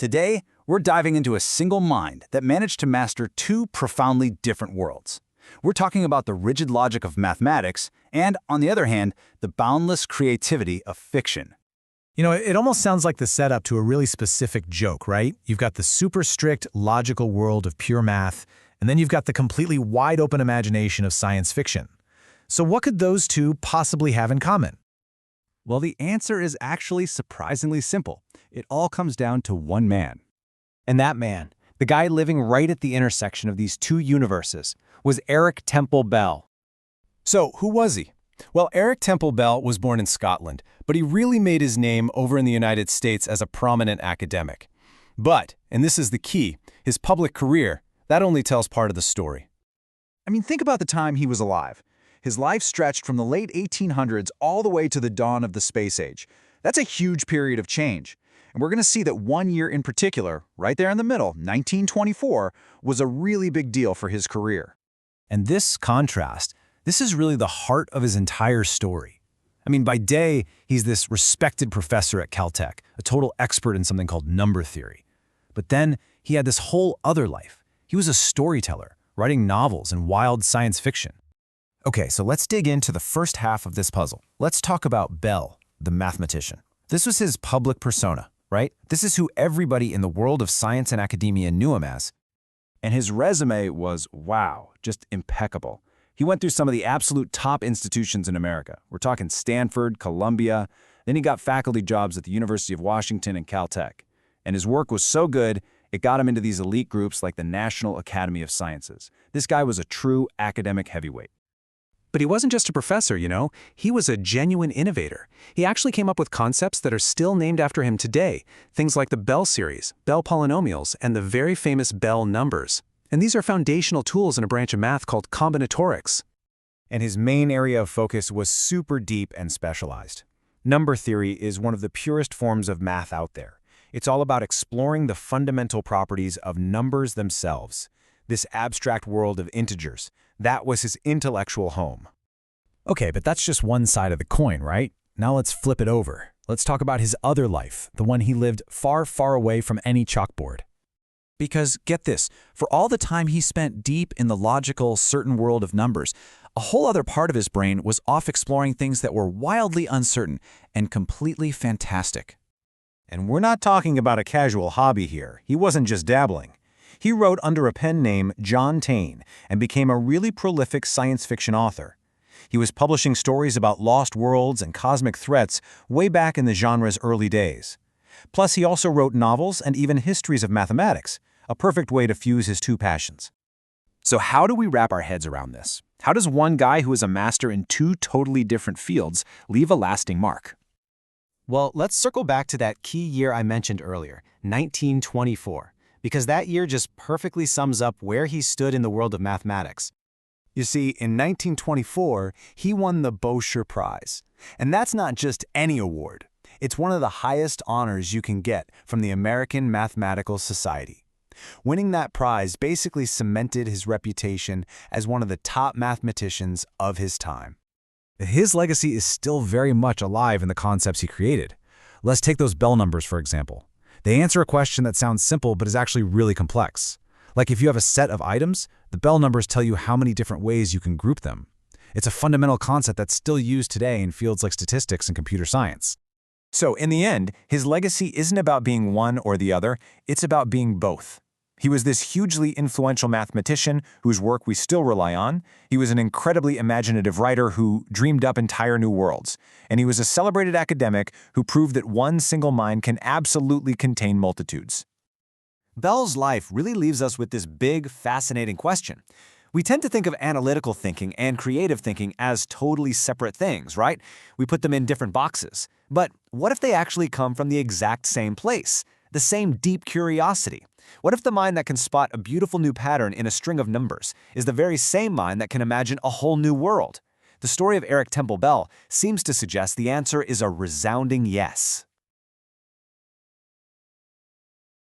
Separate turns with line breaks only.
Today, we're diving into a single mind that managed to master two profoundly different worlds. We're talking about the rigid logic of mathematics and, on the other hand, the boundless creativity of fiction.
You know, it almost sounds like the setup to a really specific joke, right? You've got the super strict, logical world of pure math, and then you've got the completely wide-open imagination of science fiction. So what could those two possibly have in common?
Well, the answer is actually surprisingly simple. It all comes down to one man. And that man, the guy living right at the intersection of these two universes, was Eric Temple Bell. So, who was he? Well, Eric Temple Bell was born in Scotland, but he really made his name over in the United States as a prominent academic. But, and this is the key, his public career, that only tells part of the story.
I mean, think about the time he was alive. His life stretched from the late 1800s all the way to the dawn of the space age. That's a huge period of change. And we're going to see that one year in particular, right there in the middle, 1924, was a really big deal for his career.
And this contrast, this is really the heart of his entire story. I mean, by day, he's this respected professor at Caltech, a total expert in something called number theory. But then he had this whole other life. He was a storyteller, writing novels and wild science fiction. Okay, so let's dig into the first half of this puzzle. Let's talk about Bell, the mathematician. This was his public persona, right? This is who everybody in the world of science and academia knew him as.
And his resume was, wow, just impeccable. He went through some of the absolute top institutions in America. We're talking Stanford, Columbia. Then he got faculty jobs at the University of Washington and Caltech. And his work was so good, it got him into these elite groups like the National Academy of Sciences. This guy was a true academic heavyweight.
But he wasn't just a professor, you know. He was a genuine innovator. He actually came up with concepts that are still named after him today, things like the Bell series, Bell polynomials, and the very famous Bell numbers. And these are foundational tools in a branch of math called combinatorics.
And his main area of focus was super deep and specialized. Number theory is one of the purest forms of math out there. It's all about exploring the fundamental properties of numbers themselves. This abstract world of integers. That was his intellectual home. Okay, but that's just one side of the coin, right? Now let's flip it over. Let's talk about his other life, the one he lived far, far away from any chalkboard.
Because, get this, for all the time he spent deep in the logical, certain world of numbers, a whole other part of his brain was off exploring things that were wildly uncertain and completely fantastic.
And we're not talking about a casual hobby here. He wasn't just dabbling. He wrote under a pen name John Taine and became a really prolific science fiction author. He was publishing stories about lost worlds and cosmic threats way back in the genre's early days. Plus, he also wrote novels and even histories of mathematics, a perfect way to fuse his two passions.
So how do we wrap our heads around this? How does one guy who is a master in two totally different fields leave a lasting mark?
Well, let's circle back to that key year I mentioned earlier, 1924. Because that year just perfectly sums up where he stood in the world of mathematics.
You see, in 1924, he won the Bowsher Prize. And that's not just any award. It's one of the highest honors you can get from the American Mathematical Society. Winning that prize basically cemented his reputation as one of the top mathematicians of his time. His legacy is still very much alive in the concepts he created. Let's take those Bell numbers, for example. They answer a question that sounds simple but is actually really complex. Like if you have a set of items, the Bell numbers tell you how many different ways you can group them. It's a fundamental concept that's still used today in fields like statistics and computer science. So in the end, his legacy isn't about being one or the other, it's about being both. He was this hugely influential mathematician whose work we still rely on. He was an incredibly imaginative writer who dreamed up entire new worlds. And he was a celebrated academic who proved that one single mind can absolutely contain multitudes.
Bell's life really leaves us with this big, fascinating question. We tend to think of analytical thinking and creative thinking as totally separate things, right? We put them in different boxes. But what if they actually come from the exact same place? The same deep curiosity? What if the mind that can spot a beautiful new pattern in a string of numbers is the very same mind that can imagine a whole new world? The story of Eric Temple Bell seems to suggest the answer is a resounding yes.